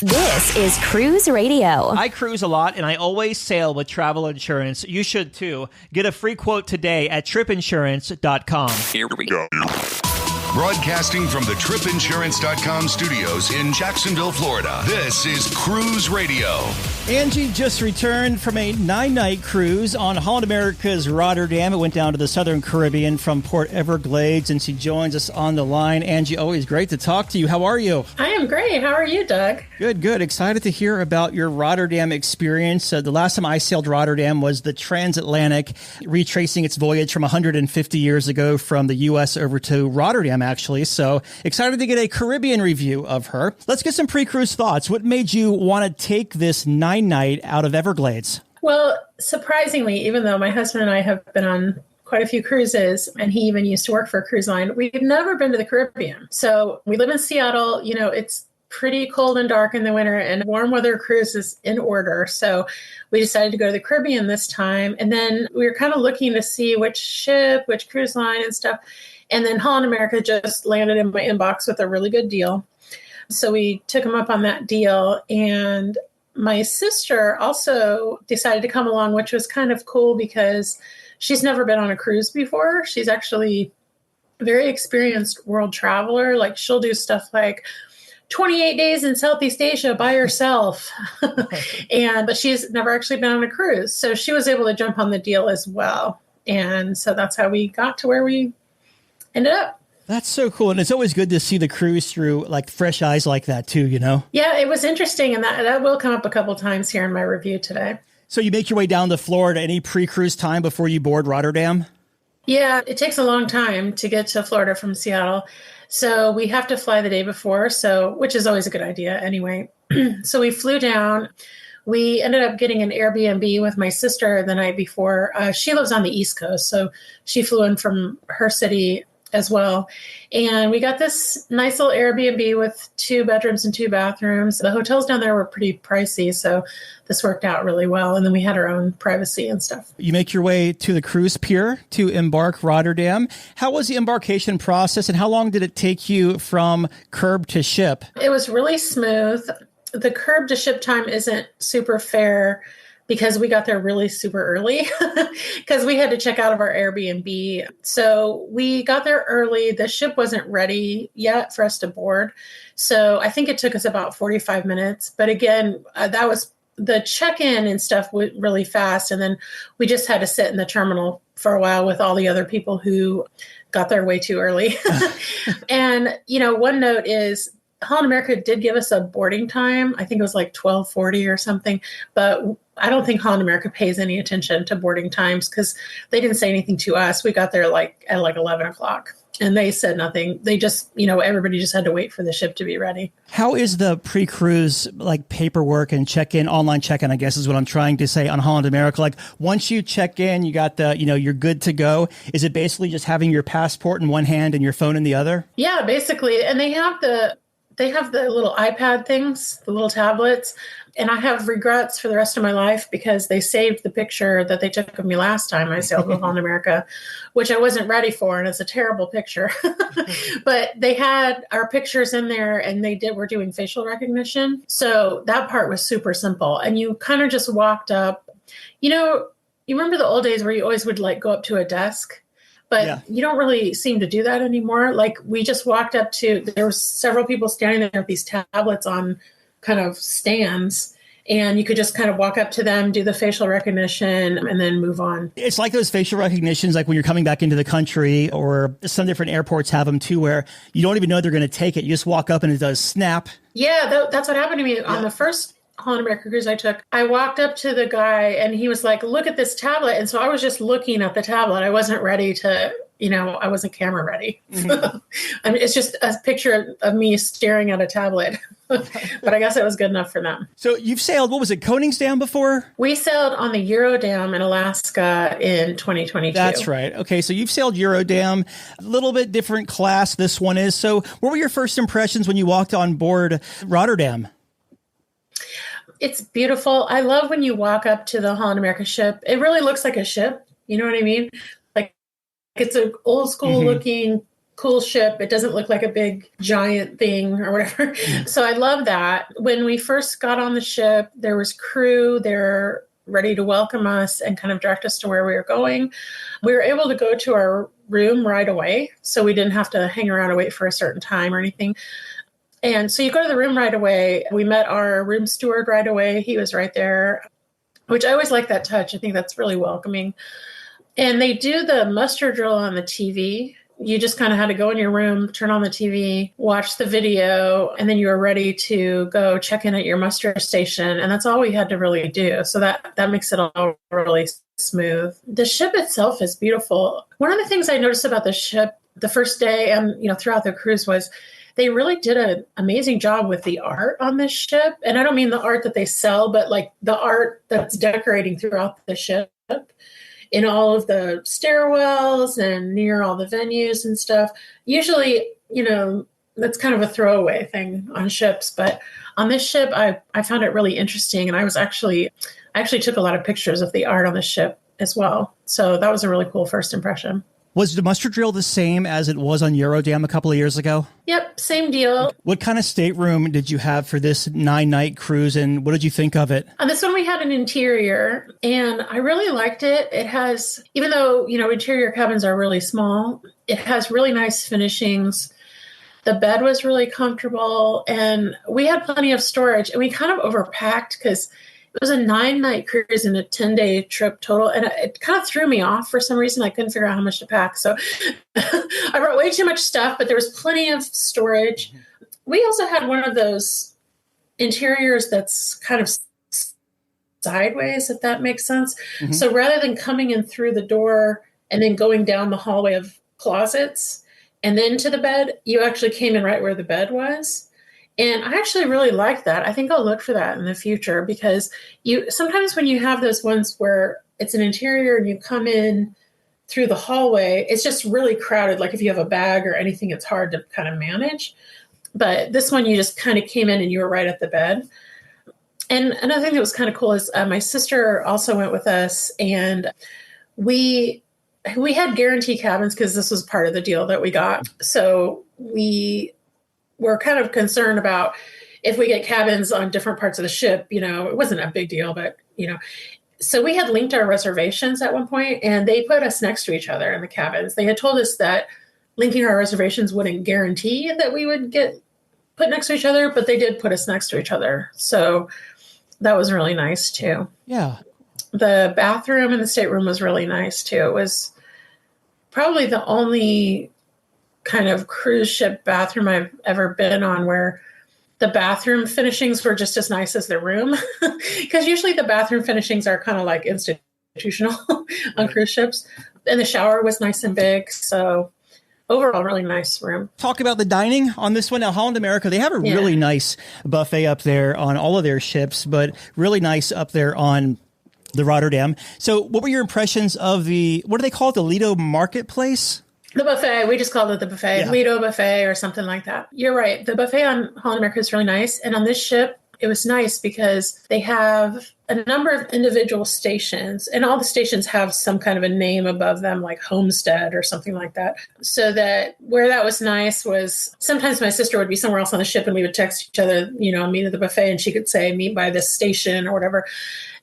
This is Cruise Radio. I cruise a lot, and I always sail with travel insurance. You should, too. Get a free quote today at tripinsurance.com. Here we go. Broadcasting from the tripinsurance.com studios in Jacksonville, Florida. This is Cruise Radio. Angie just returned from a 9-night cruise on Holland America's Rotterdam. It went down to the Southern Caribbean from Port Everglades, and she joins us on the line. Angie, always great to talk to you. How are you? I am great. How are you, Doug? Good, good. Excited to hear about your Rotterdam experience. The last time I sailed Rotterdam was the transatlantic, retracing its voyage from 150 years ago from the U.S. over to Rotterdam, actually. So excited to get a Caribbean review of her. Let's get some pre-cruise thoughts. What made you want to take this 9-night out of Everglades? Well, surprisingly, even though my husband and I have been on quite a few cruises, and he even used to work for a cruise line, we've never been to the Caribbean. So we live in Seattle. You know, it's pretty cold and dark in the winter, and warm weather cruise is in order. So we decided to go to the Caribbean this time. And then we were kind of looking to see which ship, which cruise line and stuff. And then Holland America just landed in my inbox with a really good deal. So we took them up on that deal. And my sister also decided to come along, which was kind of cool because she's never been on a cruise before. She's actually a very experienced world traveler. Like, she'll do stuff like 28 days in Southeast Asia by herself. But she's never actually been on a cruise. So she was able to jump on the deal as well. And so that's how we got to where we ended up. That's so cool. And it's always good to see the cruise through like fresh eyes like that too, you know? Yeah, it was interesting. And that will come up a couple times here in my review today. So you make your way down to Florida. Any pre-cruise time before you board Rotterdam? Yeah, it takes a long time to get to Florida from Seattle. So we have to fly the day before, which is always a good idea anyway. So we flew down. We ended up getting an Airbnb with my sister the night before. She lives on the East Coast, so she flew in from her city as well. And we got this nice little Airbnb with 2 bedrooms and 2 bathrooms. The hotels down there were pretty pricey, so this worked out really well. And then we had our own privacy and stuff. You make your way to the cruise pier to embark Rotterdam. How was the embarkation process, and how long did it take you from curb to ship? It was really smooth. The curb to ship time isn't super fair because we got there really super early because we had to check out of our Airbnb. So we got there early. The ship wasn't ready yet for us to board. So I think it took us about 45 minutes. But again, that was the check-in and stuff went really fast. And then we just had to sit in the terminal for a while with all the other people who got there way too early. And, one note is, Holland America did give us a boarding time. I think it was like 12:40 or something, but I don't think Holland America pays any attention to boarding times because they didn't say anything to us. We got there at 11 o'clock and they said nothing. They just, everybody just had to wait for the ship to be ready. How is the pre-cruise paperwork and check-in, online check-in, I guess is what I'm trying to say on Holland America? Like once you check in, you got you're good to go. Is it basically just having your passport in one hand and your phone in the other? Yeah, basically. And they have the little iPad things, the little tablets. And I have regrets for the rest of my life because they saved the picture that they took of me last time I sailed with Holland America, which I wasn't ready for. And it's a terrible picture. But they had our pictures in there and were doing facial recognition. So that part was super simple. And you kind of just walked up. You remember the old days where you always would go up to a desk? But You don't really seem to do that anymore. We just walked up there were several people standing there with these tablets on kind of stands, and you could just kind of walk up to them, do the facial recognition, and then move on. It's like those facial recognitions, like when you're coming back into the country, or some different airports have them too, where you don't even know they're going to take it. You just walk up and it does snap. Yeah, that's what happened to me on the first Holland America cruise I took. I walked up to the guy and he was like, look at this tablet. And so I was just looking at the tablet. I wasn't ready to, I wasn't camera ready. Mm-hmm. I mean, it's just a picture of me staring at a tablet. But I guess it was good enough for them. So you've sailed, what was it, Koningsdam before? We sailed on the Eurodam in Alaska in 2022. That's right. Okay, so you've sailed Eurodam, a little bit different class this one is. So what were your first impressions when you walked on board Rotterdam? It's beautiful. I love when you walk up to the Holland America ship. It really looks like a ship. You know what I mean? Like it's an old school looking cool ship. It doesn't look like a big giant thing or whatever. So I love that. When we first got on the ship, there was crew there ready to welcome us and kind of direct us to where we were going. We were able to go to our room right away. So we didn't have to hang around and wait for a certain time or anything. And so you go to the room right away. We met our room steward right away. He was right there, which I always like that touch. I think that's really welcoming. And they do the muster drill on the TV. You just kind of had to go in your room, turn on the TV, watch the video, and then you were ready to go check in at your muster station. And that's all we had to really do. So that makes it all really smooth. The ship itself is beautiful. One of the things I noticed about the ship the first day and throughout the cruise was they really did an amazing job with the art on this ship. And I don't mean the art that they sell, but like the art that's decorating throughout the ship. In all of the stairwells and near all the venues and stuff. Usually, that's kind of a throwaway thing on ships. But on this ship, I found it really interesting. And I actually took a lot of pictures of the art on the ship as well. So that was a really cool first impression. Was the muster drill the same as it was on Rotterdam a couple of years ago? Yep, same deal. What kind of stateroom did you have for this 9-night cruise, and what did you think of it? On this one, we had an interior, and I really liked it. It has, even though, interior cabins are really small, it has really nice finishings. The bed was really comfortable, and we had plenty of storage, and we kind of overpacked because it was a 9-night cruise and a 10-day trip total. And it kind of threw me off for some reason. I couldn't figure out how much to pack. So I brought way too much stuff, but there was plenty of storage. We also had one of those interiors that's kind of sideways, if that makes sense. Mm-hmm. So rather than coming in through the door and then going down the hallway of closets and then to the bed, you actually came in right where the bed was. And I actually really like that. I think I'll look for that in the future because sometimes when you have those ones where it's an interior and you come in through the hallway, it's just really crowded. Like if you have a bag or anything, it's hard to kind of manage. But this one, you just kind of came in and you were right at the bed. And another thing that was kind of cool is my sister also went with us, and we had guarantee cabins because this was part of the deal that we got. So we're kind of concerned about if we get cabins on different parts of the ship, it wasn't a big deal, but, so we had linked our reservations at one point and they put us next to each other in the cabins. They had told us that linking our reservations wouldn't guarantee that we would get put next to each other, but they did put us next to each other. So that was really nice too. Yeah. The bathroom in the stateroom was really nice too. It was probably the only kind of cruise ship bathroom I've ever been on where the bathroom finishings were just as nice as the room. Because usually the bathroom finishings are kind of like institutional on cruise ships. And the shower was nice and big. So overall, really nice room. Talk about the dining on this one. Now, Holland America, they have a really nice buffet up there on all of their ships, but really nice up there on the Rotterdam. So what were your impressions of what do they call it? The Lido Marketplace? The buffet. We just called it the buffet, Lido buffet or something like that. You're right. The buffet on Holland America is really nice. And on this ship, it was nice because they have a number of individual stations, and all the stations have some kind of a name above them, like Homestead or something like that. So that where that was nice was sometimes my sister would be somewhere else on the ship and we would text each other, meet at the buffet, and she could say, meet by this station or whatever.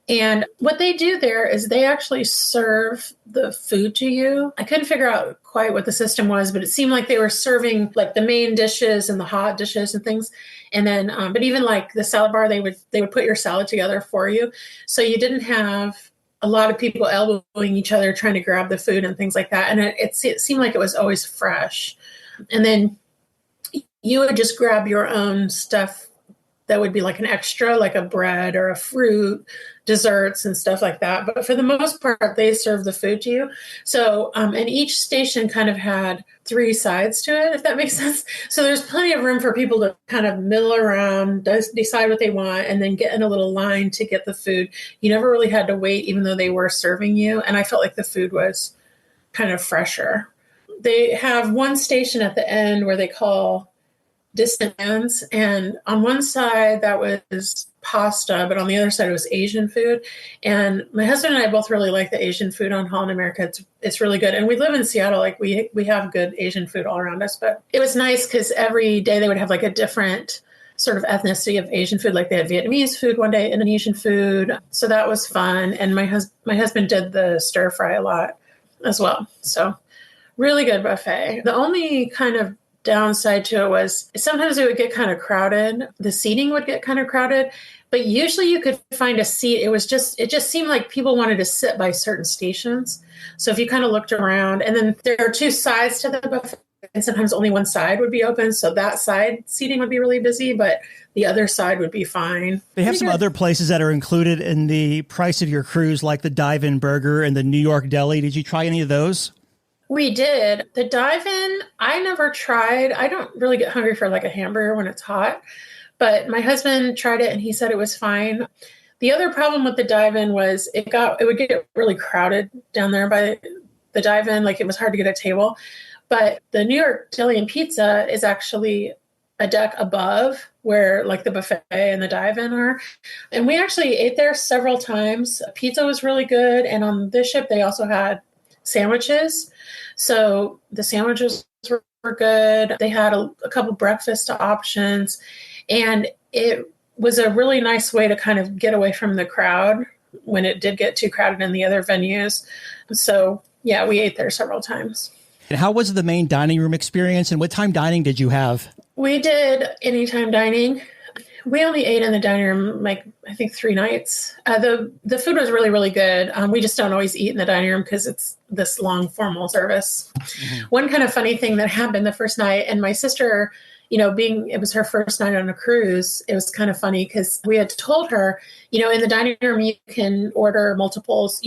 And what they do there is they actually serve the food to you. I couldn't figure out quite what the system was, but it seemed like they were serving like the main dishes and the hot dishes and things. And then, but even like the salad bar, they would put your salad together for you. So you didn't have a lot of people elbowing each other trying to grab the food and things like that. And it seemed like it was always fresh. And then you would just grab your own stuff that would be like an extra, like a bread or a fruit, desserts and stuff like that. But for the most part, they serve the food to you. So, and each station kind of had 3 sides to it, if that makes sense. So there's plenty of room for people to kind of middle around, decide what they want, and then get in a little line to get the food. You never really had to wait, even though they were serving you. And I felt like the food was kind of fresher. They have one station at the end where they call distant lands, and on one side that was pasta, but on the other side it was Asian food. And my husband and I both really like the Asian food on Holland America. It's really good. And we live in Seattle, like we have good Asian food all around us. But it was nice because every day they would have like a different sort of ethnicity of Asian food. Like they had Vietnamese food one day, Indonesian food. So that was fun. And my husband did the stir fry a lot as well. So really good buffet. The only kind of downside to it was sometimes it would get kind of crowded. The seating would get kind of crowded, but usually you could find a seat. It just seemed like people wanted to sit by certain stations. So if you kind of looked around, and then there are two sides to the buffet, and sometimes only one side would be open. So that side seating would be really busy, but the other side would be fine. They have some other places that are included in the price of your cruise, like the Dive-In Burger and the New York Deli. Did you try any of those? We did. The dive-in, I never tried. I don't really get hungry for like a hamburger when it's hot, but my husband tried it and he said it was fine. The other problem with the dive-in was it would get really crowded down there by the dive-in. Like it was hard to get a table. But the New York Deli and Pizza is actually a deck above where like the buffet and the dive-in are. And we actually ate there several times. Pizza was really good. And on this ship, they also had sandwiches. So the sandwiches were good. They had a couple breakfast options, and it was a really nice way to kind of get away from the crowd when it did get too crowded in the other venues. So yeah, we ate there several times. And how was the main dining room experience, and what time dining did you have? We did anytime dining. We only ate in the dining room, like, I think 3 nights. The food was really, really good. We just don't always eat in the dining room because it's this long formal service. Mm-hmm. One kind of funny thing that happened the first night, and my sister, it was her first night on a cruise, it was kind of funny because we had told her, in the dining room, you can order multiples.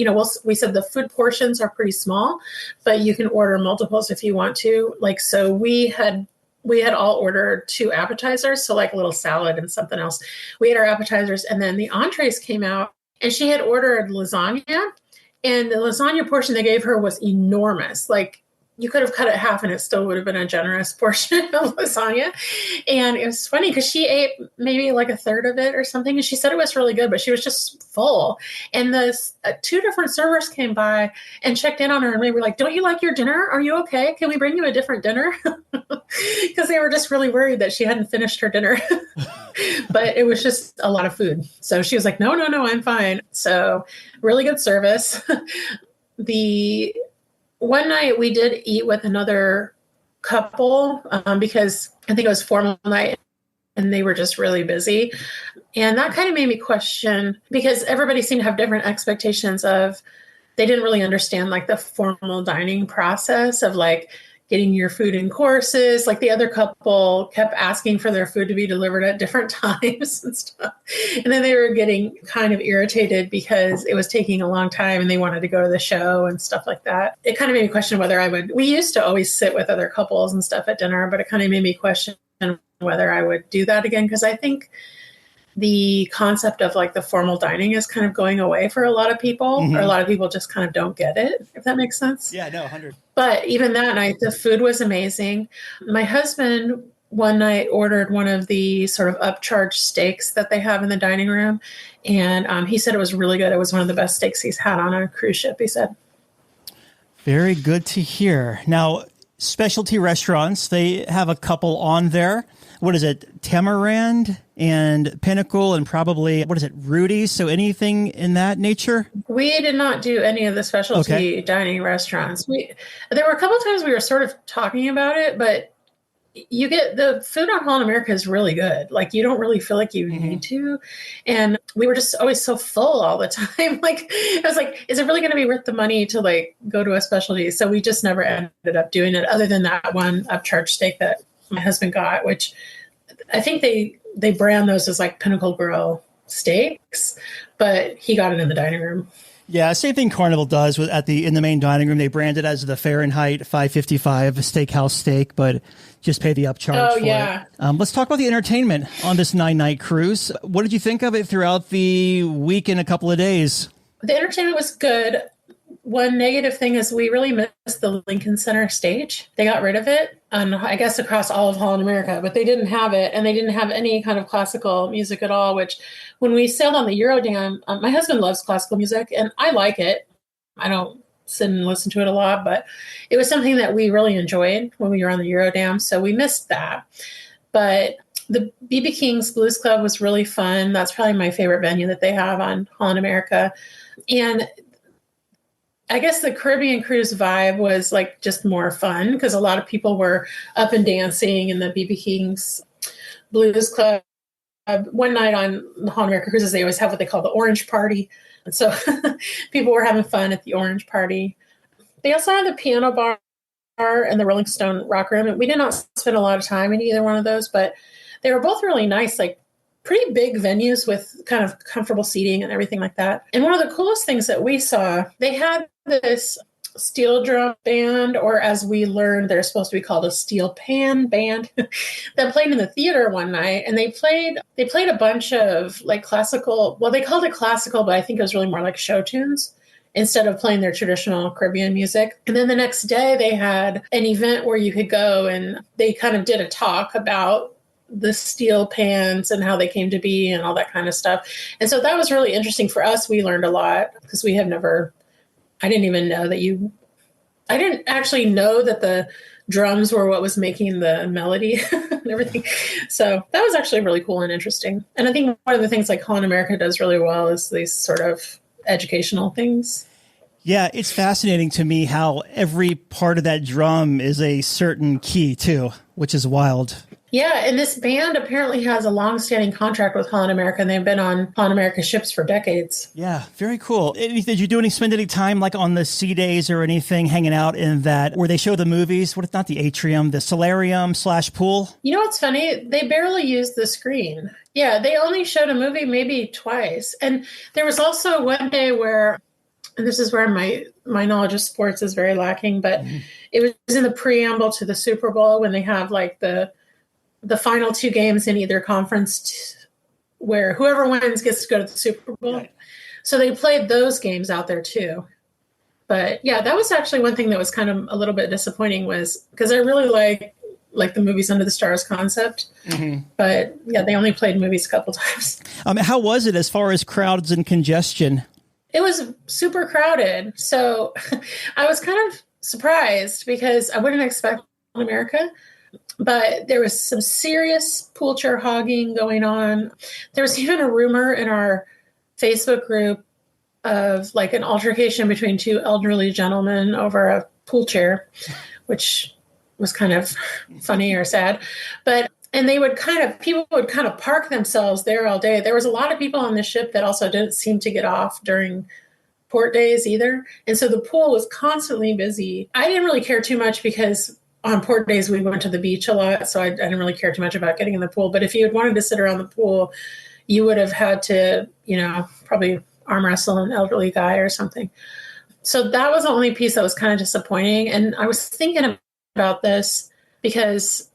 We said the food portions are pretty small, but you can order multiples if you want to. Like, so we had all ordered 2 appetizers, so like a little salad and something else. We had our appetizers, and then the entrees came out, and she had ordered lasagna, and the lasagna portion they gave her was enormous. Like, you could have cut it half and it still would have been a generous portion of lasagna. And it was funny because she ate maybe like a third of it or something. And she said it was really good, but she was just full. And the 2 different servers came by and checked in on her. And we were like, "Don't you like your dinner? Are you okay? Can we bring you a different dinner?" Because they were just really worried that she hadn't finished her dinner. But it was just a lot of food. So she was like, no, I'm fine. So really good service. The one night we did eat with another couple because I think it was formal night and they were just really busy. And that kind of made me question, because everybody seemed to have different expectations of, they didn't really understand like the formal dining process of like getting your food in courses. Like the other couple kept asking for their food to be delivered at different times and stuff. And then they were getting kind of irritated because it was taking a long time and they wanted to go to the show and stuff like that. It kind of made me question whether we used to always sit with other couples and stuff at dinner, but it kind of made me question whether I would do that again. Because I think the concept of like the formal dining is kind of going away for a lot of people, or a lot of people just kind of don't get it, if that makes sense. Yeah, no, 100. But even that night, the food was amazing. My husband one night ordered one of the sort of upcharged steaks that they have in the dining room. And he said it was really good. It was one of the best steaks he's had on a cruise ship, he said. Very good to hear. Now, specialty restaurants, they have a couple on there. What is it? Tamarand and Pinnacle and probably, Rudy's? So anything in that nature? We did not do any of the specialty dining restaurants. There were a couple of times we were sort of talking about it, but you get the food on Holland America is really good. Like you don't really feel like you need to. And we were just always so full all the time. Like I was like, is it really going to be worth the money to like go to a specialty? So we just never ended up doing it, other than that one upcharged steak that my husband got, which I think they brand those as like Pinnacle Grill steaks, but he got it in the dining room. Yeah, same thing Carnival does in the main dining room. They brand it as the Fahrenheit 555 steakhouse steak, but just pay the upcharge for it. Let's talk about the entertainment on this 9-night cruise. What did you think of it throughout the week and a couple of days? The entertainment was good. one negative thing is we really missed the Lincoln Center stage. They got rid of it, and I guess across all of Holland America, but they didn't have it, and they didn't have any kind of classical music at all, which when we sailed on the Eurodam, my husband loves classical music, and I like it. I don't sit and listen to it a lot, but it was something that we really enjoyed when we were on the Eurodam, so we missed that. But the B.B. King's Blues Club was really fun. That's probably my favorite venue that they have on Holland America. And I guess the Caribbean cruise vibe was like just more fun because a lot of people were up and dancing in the B.B. King's Blues Club. One night on the Holland America cruises, they always have what they call the Orange Party. And so people were having fun at the Orange Party. They also had the piano bar and the Rolling Stone Rock Room. And we did not spend a lot of time in either one of those, but they were both really nice, like pretty big venues with kind of comfortable seating and everything like that. And one of the coolest things that we saw, they had this steel drum band, or as we learned, they're supposed to be called a steel pan band that played in the theater one night. And they played a bunch of like classical, well, they called it classical, but I think it was really more like show tunes instead of playing their traditional Caribbean music. And then the next day they had an event where you could go and they kind of did a talk about the steel pans and how they came to be and all that kind of stuff. And so that was really interesting for us. We learned a lot because I didn't even know I didn't actually know that the drums were what was making the melody and everything. So that was actually really cool and interesting. And I think one of the things like Holland America does really well is these sort of educational things. Yeah, it's fascinating to me how every part of that drum is a certain key too, which is wild. Yeah, and this band apparently has a long-standing contract with Holland America, and they've been on Holland America ships for decades. Yeah, very cool. Did you spend any time like on the sea days or anything hanging out in that, where they show the movies? What if not the atrium, the solarium / pool? You know what's funny? They barely used the screen. Yeah, they only showed a movie maybe twice. And there was also one day where, and this is where my knowledge of sports is very lacking, but it was in the preamble to the Super Bowl when they have like the final two games in either conference where whoever wins gets to go to the Super Bowl. Right. So they played those games out there too. But yeah, that was actually one thing that was kind of a little bit disappointing, was because I really like the movies Under the Stars concept. Mm-hmm. But yeah, they only played movies a couple times. How was it as far as crowds and congestion? It was super crowded. So I was kind of surprised because I wouldn't expect America. But there was some serious pool chair hogging going on. There was even a rumor in our Facebook group of like an altercation between two elderly gentlemen over a pool chair, which was kind of funny or sad. And people would kind of park themselves there all day. There was a lot of people on the ship that also didn't seem to get off during port days either. And so the pool was constantly busy. I didn't really care too much because on port days, we went to the beach a lot, so I didn't really care too much about getting in the pool. But if you had wanted to sit around the pool, you would have had to, probably arm wrestle an elderly guy or something. So that was the only piece that was kind of disappointing. And I was thinking about this because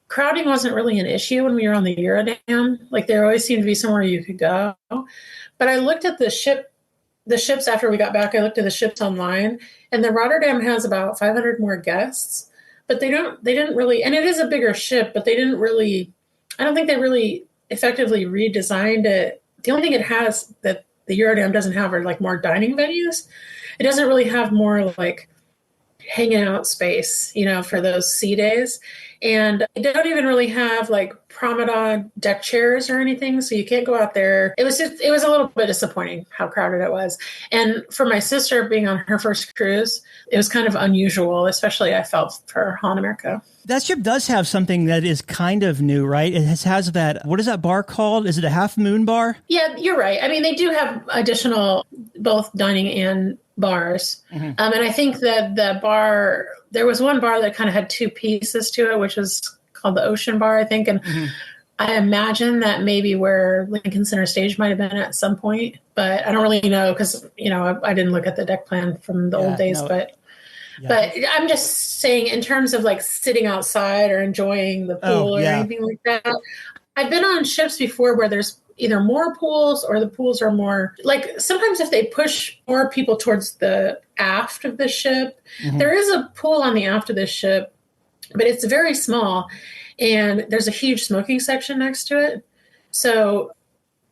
crowding wasn't really an issue when we were on the Eurodam. Like there always seemed to be somewhere you could go. But I looked at the ships after we got back. I looked at the ships online, and the Rotterdam has about 500 more guests. But they didn't really, and it is a bigger ship, but I don't think they really effectively redesigned it. The only thing it has that the Eurodam doesn't have are like more dining venues. It doesn't really have more like hanging out space, for those sea days. And they don't even really have like promenade deck chairs or anything. So you can't go out there. It was a little bit disappointing how crowded it was. And for my sister being on her first cruise, it was kind of unusual, especially I felt for Holland America. That ship does have something that is kind of new, right? It has that, what is that bar called? Is it a Half Moon bar? Yeah, you're right. I mean, they do have additional both dining and bars. Mm-hmm. And I think that there was one bar that kind of had two pieces to it, which was called the Ocean Bar, I think. And I imagine that maybe where Lincoln Center Stage might have been at some point, but I don't really know because, I didn't look at the deck plan from the old days, but I'm just saying in terms of like sitting outside or enjoying the pool or anything like that. I've been on ships before where there's either more pools or the pools are more like sometimes if they push more people towards the aft of the ship, there is a pool on the aft of the ship, but it's very small and there's a huge smoking section next to it. So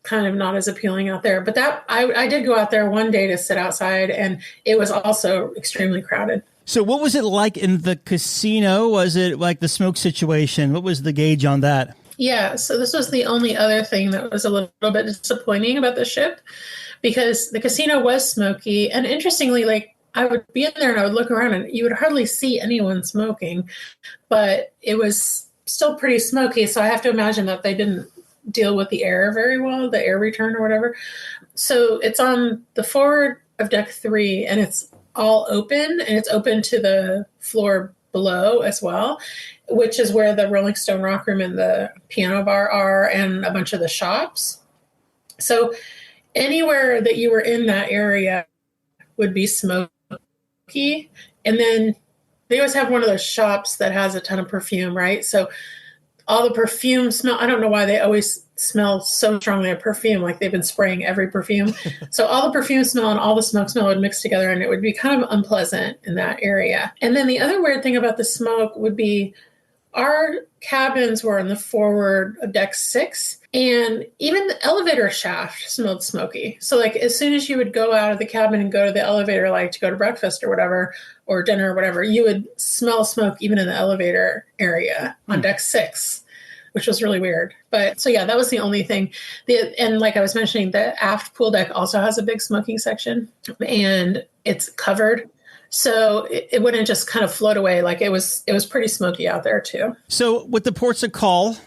kind of not as appealing out there. But that I did go out there one day to sit outside and it was also extremely crowded. So what was it like in the casino? Was it like the smoke situation? What was the gauge on that? Yeah, so this was the only other thing that was a little bit disappointing about the ship because the casino was smoky. And interestingly, like I would be in there and I would look around and you would hardly see anyone smoking, but it was still pretty smoky. So I have to imagine that they didn't deal with the air very well, the air return or whatever. So it's on the forward of deck 3 and it's all open and it's open to the floor below as well, which is where the Rolling Stone Rock Room and the piano bar are and a bunch of the shops. So anywhere that you were in that area would be smoky. And then they always have one of those shops that has a ton of perfume, right? So all the perfume smell, I don't know why they always smell so strongly of perfume, like they've been spraying every perfume. So all the perfume smell and all the smoke smell would mix together and it would be kind of unpleasant in that area. And then the other weird thing about the smoke would be our cabins were on the forward of deck 6 and even the elevator shaft smelled smoky. So like as soon as you would go out of the cabin and go to the elevator, like to go to breakfast or whatever, or dinner or whatever, you would smell smoke even in the elevator area on deck 6, which was really weird. But so yeah, that was the only thing. And like I was mentioning, the aft pool deck also has a big smoking section and it's covered. So it wouldn't just kind of float away. Like it was pretty smoky out there too. So with the ports of call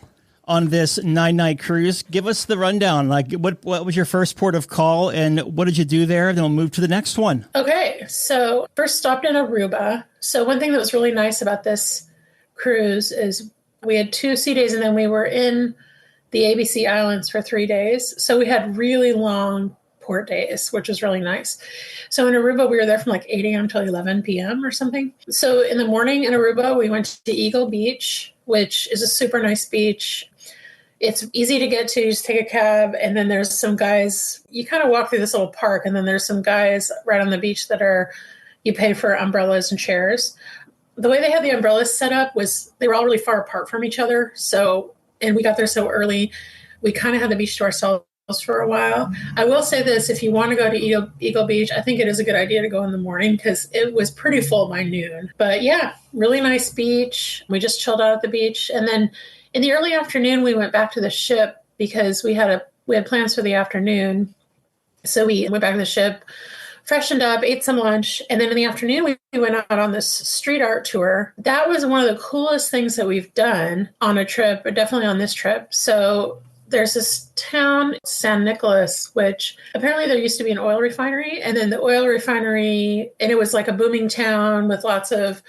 on this 9-night cruise, give us the rundown. Like what was your first port of call and what did you do there? Then we'll move to the next one. Okay. So first stopped in Aruba. So one thing that was really nice about this cruise is we had 2 sea days and then we were in the ABC Islands for 3 days. So we had really long port days, which was really nice. So in Aruba, we were there from like 8 a.m. till 11 p.m. or something. So in the morning in Aruba, we went to Eagle Beach, which is a super nice beach. It's easy to get to. You just take a cab and then there's some guys, you kind of walk through this little park and then there's some guys right on the beach that you pay for umbrellas and chairs. The way they had the umbrellas set up was they were all really far apart from each other. So, and we got there so early, we kind of had the beach to ourselves for a while. I will say this, if you want to go to Eagle Beach, I think it is a good idea to go in the morning because it was pretty full by noon. But yeah, really nice beach. We just chilled out at the beach. And then in the early afternoon, we went back to the ship because we had plans for the afternoon. So we went back to the ship, freshened up, ate some lunch. And then in the afternoon, we went out on this street art tour. That was one of the coolest things that we've done on a trip, but definitely on this trip. So there's this town, San Nicolas, which apparently there used to be an oil refinery. And then the oil refinery, and it was like a booming town with lots of,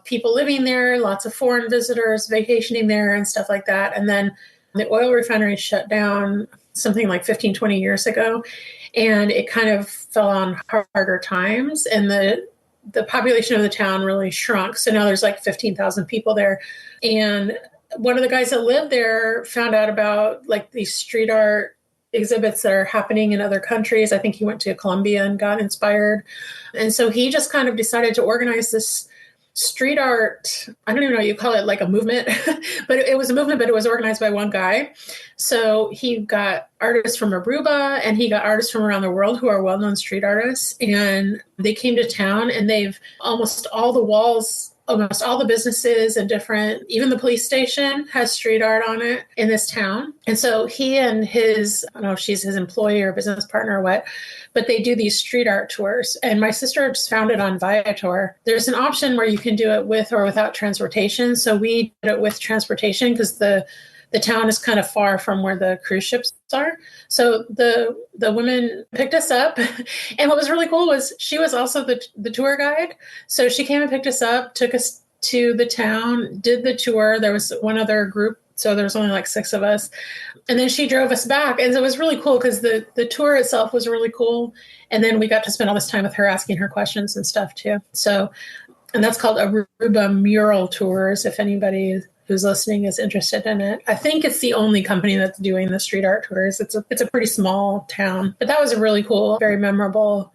people living there, lots of foreign visitors vacationing there and stuff like that. And then the oil refinery shut down something like 15, 20 years ago. And it kind of fell on harder times. And the population of the town really shrunk. So now there's like 15,000 people there. And one of the guys that lived there found out about like these street art exhibits that are happening in other countries. I think he went to Colombia and got inspired. And so he just kind of decided to organize this street art. I don't even know what you call it, like a movement, but it was a movement, but it was organized by one guy. So he got artists from Aruba and he got artists from around the world who are well-known street artists. And they came to town and they've almost all the businesses and even the police station has street art on it in this town. And so he and I don't know if she's his employee or business partner or what, but they do these street art tours. And my sister just found it on Viator. There's an option where you can do it with or without transportation. So we did it with transportation because the town is kind of far from where the cruise ships are. So the women picked us up. And what was really cool was she was also the tour guide. So she came and picked us up, took us to the town, did the tour. There was one other group. So there was only like 6 of us. And then she drove us back. And so it was really cool because the tour itself was really cool. And then we got to spend all this time with her asking her questions and stuff too. So, and that's called Aruba Mural Tours, if anybody who's listening is interested in it. I think it's the only company that's doing the street art tours. It's a pretty small town, but that was a really cool, very memorable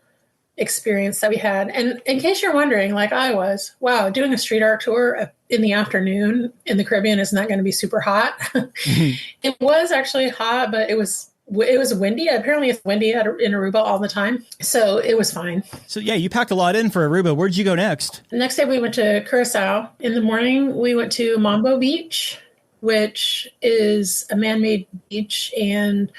experience that we had. And in case you're wondering, like I was, wow, doing a street art tour in the afternoon in the Caribbean, isn't that going to be super hot? It was actually hot, but it was windy. Apparently it's windy in Aruba all the time. So it was fine. So yeah, you packed a lot in for Aruba. Where'd you go next? The next day we went to Curacao. In the morning, we went to Mambo Beach, which is a man-made beach and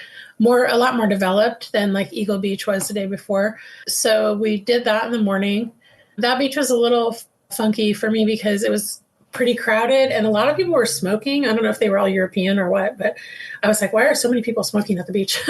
a lot more developed than like Eagle Beach was the day before. So we did that in the morning. That beach was a little funky for me because it was pretty crowded and a lot of people were smoking. I don't know if they were all European or what, but I was like, why are so many people smoking at the beach?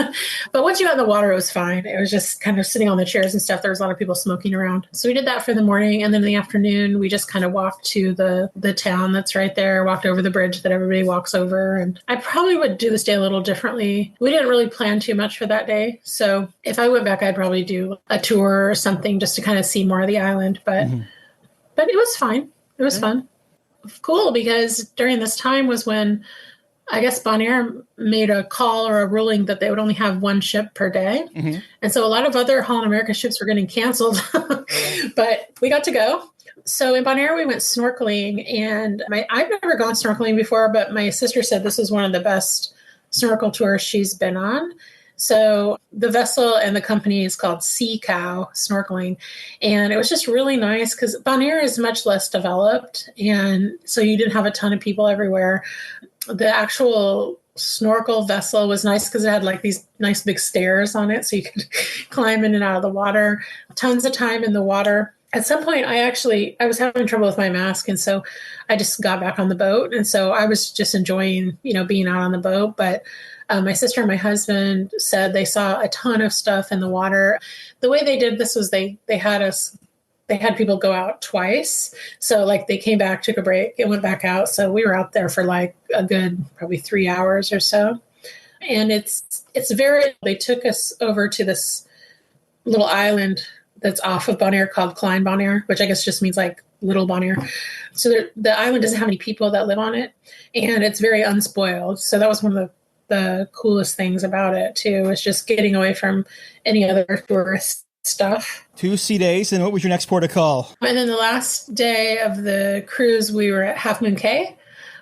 But once you got in the water, it was fine. It was just kind of sitting on the chairs and stuff. There was a lot of people smoking around. So we did that for the morning. And then in the afternoon, we just kind of walked to the town that's right there, walked over the bridge that everybody walks over. And I probably would do this day a little differently. We didn't really plan too much for that day. So if I went back, I'd probably do a tour or something just to kind of see more of the island. But it was fine. It was fun. Cool, because during this time was when I guess Bonaire made a call or a ruling that they would only have one ship per day. And so a lot of other Holland America ships were getting canceled, but we got to go. So in Bonaire, we went snorkeling, and I've never gone snorkeling before, but my sister said this was one of the best snorkel tours she's been on. So the vessel and the company is called Sea Cow Snorkeling. And it was just really nice because Bonaire is much less developed. And so you didn't have a ton of people everywhere. The actual snorkel vessel was nice because it had like these nice big stairs on it. So you could climb in and out of the water. Tons of time in the water. At some point, I was having trouble with my mask. And so I just got back on the boat. And so I was just enjoying, being out on the boat. But my sister and my husband said they saw a ton of stuff in the water. The way they did this was they had people go out twice. So like they came back, took a break, and went back out. So we were out there for like a good probably 3 hours or so. And they took us over to this little island that's off of Bonaire called Klein Bonaire, which I guess just means like little Bonaire. So the island doesn't have any people that live on it, and it's very unspoiled. So that was one of the coolest things about it too, is just getting away from any other tourist stuff. 2 sea days, and what was your next port of call? And then the last day of the cruise, we were at Half Moon Cay,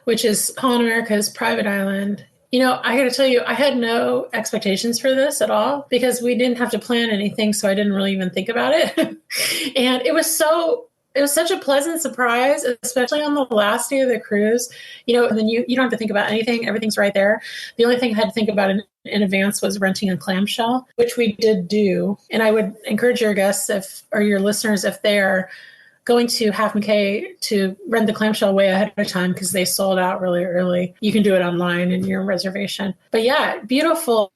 which is Holland America's private island. I got to tell you, I had no expectations for this at all because we didn't have to plan anything, so I didn't really even think about it. And it was such a pleasant surprise, especially on the last day of the cruise. And then you don't have to think about anything. Everything's right there. The only thing I had to think about in advance was renting a clamshell, which we did do. And I would encourage your guests or your listeners, if they're going to Half Moon Cay, to rent the clamshell way ahead of time because they sold out really early. You can do it online in your reservation. But yeah, beautiful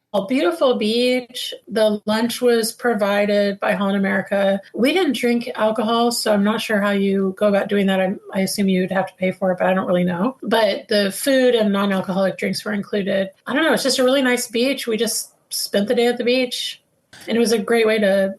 beach. The lunch was provided by Holland America. We didn't drink alcohol, so I'm not sure how you go about doing that. I assume you'd have to pay for it, but I don't really know. But the food and non-alcoholic drinks were included. I don't know. It's just a really nice beach. We just spent the day at the beach, and it was a great way to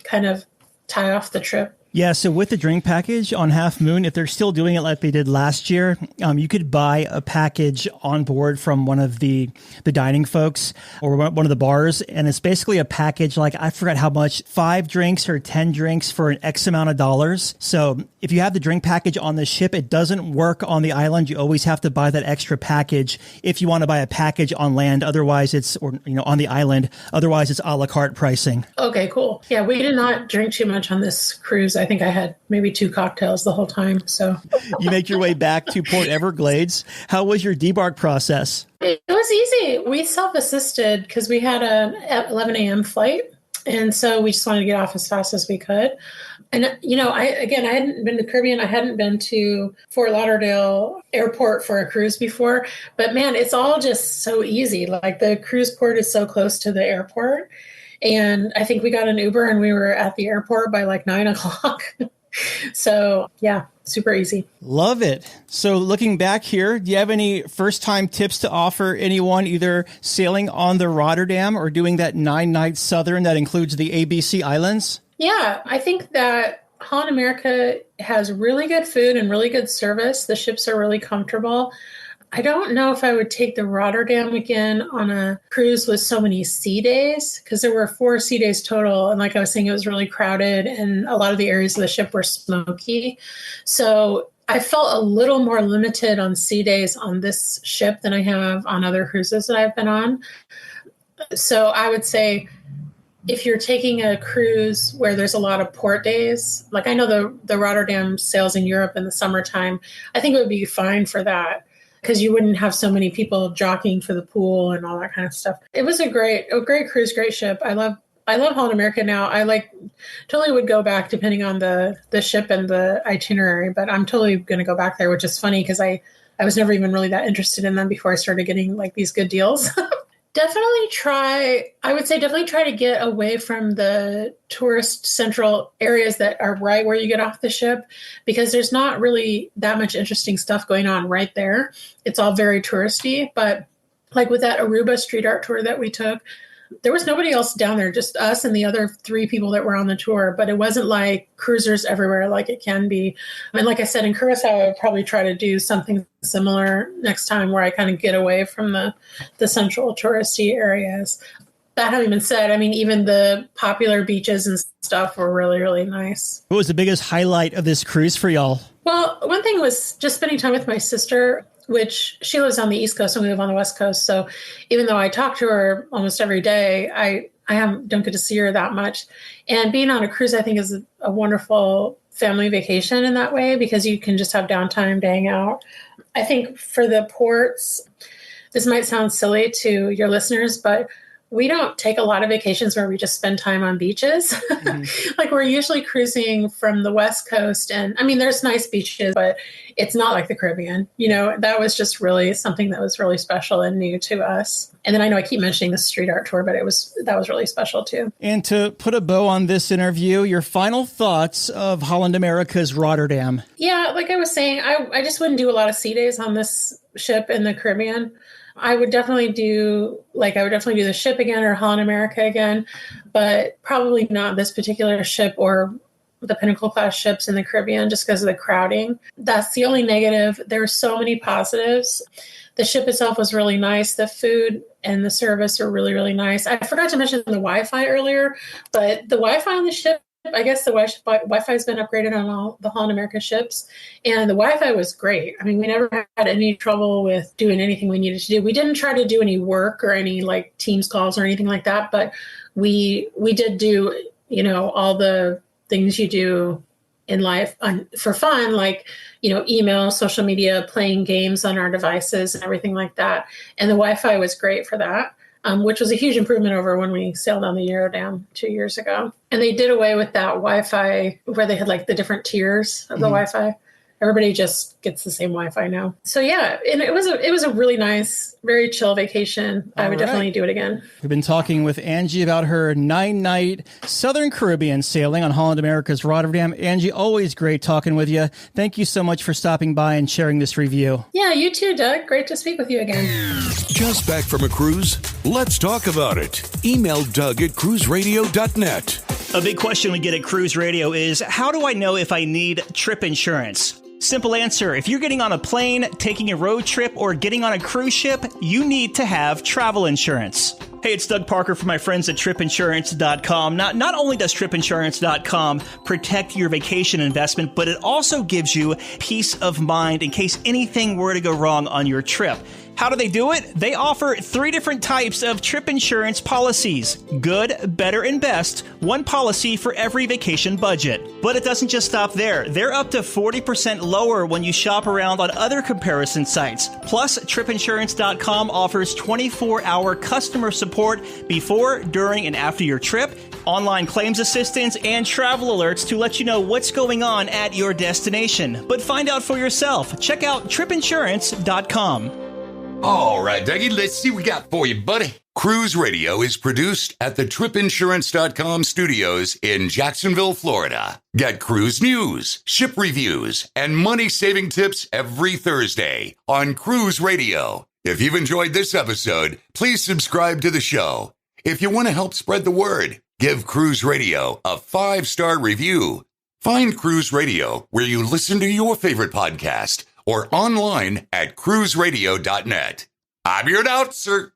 kind of tie off the trip. Yeah, so with the drink package on Half Moon, if they're still doing it like they did last year, you could buy a package on board from one of the dining folks or one of the bars. And it's basically a package, like I forgot how much, 5 drinks or 10 drinks for an X amount of dollars. So if you have the drink package on the ship, it doesn't work on the island. You always have to buy that extra package if you want to buy a package on land. Otherwise on the island. Otherwise it's a la carte pricing. Okay, cool. Yeah, we did not drink too much on this cruise. I think I had maybe 2 cocktails the whole time. So you make your way back to Port Everglades. How was your debark process? It was easy. We self-assisted because we had an 11 a.m. flight. And so we just wanted to get off as fast as we could. And, I hadn't been to the Caribbean. I hadn't been to Fort Lauderdale airport for a cruise before. But man, it's all just so easy. Like the cruise port is so close to the airport. And I think we got an Uber and we were at the airport by like 9 o'clock. So yeah, super easy. Love it. So looking back here, do you have any first-time tips to offer anyone either sailing on the Rotterdam or doing that 9-night Southern that includes the ABC Islands? Yeah, I think that Holland America has really good food and really good service. The ships are really comfortable. I don't know if I would take the Rotterdam again on a cruise with so many sea days, because there were 4 sea days total. And like I was saying, it was really crowded and a lot of the areas of the ship were smoky. So I felt a little more limited on sea days on this ship than I have on other cruises that I've been on. So I would say if you're taking a cruise where there's a lot of port days, like I know the Rotterdam sails in Europe in the summertime, I think it would be fine for that, because you wouldn't have so many people jockeying for the pool and all that kind of stuff. It was a great cruise, great ship. I love Holland America now. I totally would go back depending on the ship and the itinerary, but I'm totally going to go back there, which is funny because I was never even really that interested in them before I started getting like these good deals. Definitely try to get away from the tourist central areas that are right where you get off the ship, because there's not really that much interesting stuff going on right there. It's all very touristy, but like with that Aruba street art tour that we took, there was nobody else down there, just us and the other 3 people that were on the tour. But it wasn't like cruisers everywhere like it can be. And like I said, in Curacao, I would probably try to do something similar next time, where I kind of get away from the central touristy areas. That having been said, I mean, even the popular beaches and stuff were really, really nice. What was the biggest highlight of this cruise for y'all? Well, one thing was just spending time with my sister, which she lives on the East Coast and we live on the West Coast. So even though I talk to her almost every day, I don't get to see her that much. And being on a cruise, I think, is a wonderful family vacation in that way, because you can just have downtime to hang out. I think for the ports, this might sound silly to your listeners, but we don't take a lot of vacations where we just spend time on beaches. Mm-hmm. Like we're usually cruising from the West Coast. And I mean, there's nice beaches, but it's not like the Caribbean. You know, that was just really something that was really special and new to us. And then I know I keep mentioning the street art tour, but that was really special too. And to put a bow on this interview, your final thoughts of Holland America's Rotterdam. Yeah, like I was saying, I just wouldn't do a lot of sea days on this ship in the Caribbean. I would definitely do the ship again or Holland America again, but probably not this particular ship or the Pinnacle class ships in the Caribbean, just because of the crowding. That's the only negative. There are so many positives. The ship itself was really nice. The food and the service are really, really nice. I forgot to mention the Wi-Fi earlier, but the Wi-Fi on the ship, I guess the Wi-Fi has been upgraded on all the Holland America ships, and the Wi-Fi was great. I mean, we never had any trouble with doing anything we needed to do. We didn't try to do any work or any like Teams calls or anything like that, but we did do, all the things you do in life for fun, like, email, social media, playing games on our devices and everything like that. And the Wi-Fi was great for that. Which was a huge improvement over when we sailed on the Rotterdam 2 years ago. And they did away with that Wi-Fi where they had like the different tiers of the Wi-Fi. Everybody just gets the same Wi-Fi now. So yeah, and it was a really nice, very chill vacation. I would definitely do it again. We've been talking with Angie about her 9-night Southern Caribbean sailing on Holland America's Rotterdam. Angie, always great talking with you. Thank you so much for stopping by and sharing this review. Yeah, you too, Doug. Great to speak with you again. Just back from a cruise? Let's talk about it. Email Doug at cruiseradio.net. A big question we get at Cruise Radio is, how do I know if I need trip insurance? Simple answer. If you're getting on a plane, taking a road trip, or getting on a cruise ship, you need to have travel insurance. Hey, it's Doug Parker from my friends at tripinsurance.com. Not only does tripinsurance.com protect your vacation investment, but it also gives you peace of mind in case anything were to go wrong on your trip. How do they do it? They offer 3 different types of trip insurance policies. Good, better, and best. One policy for every vacation budget. But it doesn't just stop there. They're up to 40% lower when you shop around on other comparison sites. Plus, tripinsurance.com offers 24-hour customer support before, during, and after your trip, online claims assistance, and travel alerts to let you know what's going on at your destination. But find out for yourself. Check out tripinsurance.com. All right, Dougie, let's see what we got for you, buddy. Cruise Radio is produced at the tripinsurance.com studios in Jacksonville, Florida. Get cruise news, ship reviews, and money-saving tips every Thursday on Cruise Radio. If you've enjoyed this episode, please subscribe to the show. If you want to help spread the word, give Cruise Radio a 5-star review. Find Cruise Radio where you listen to your favorite podcast or online at cruiseradio.net. I'm your announcer,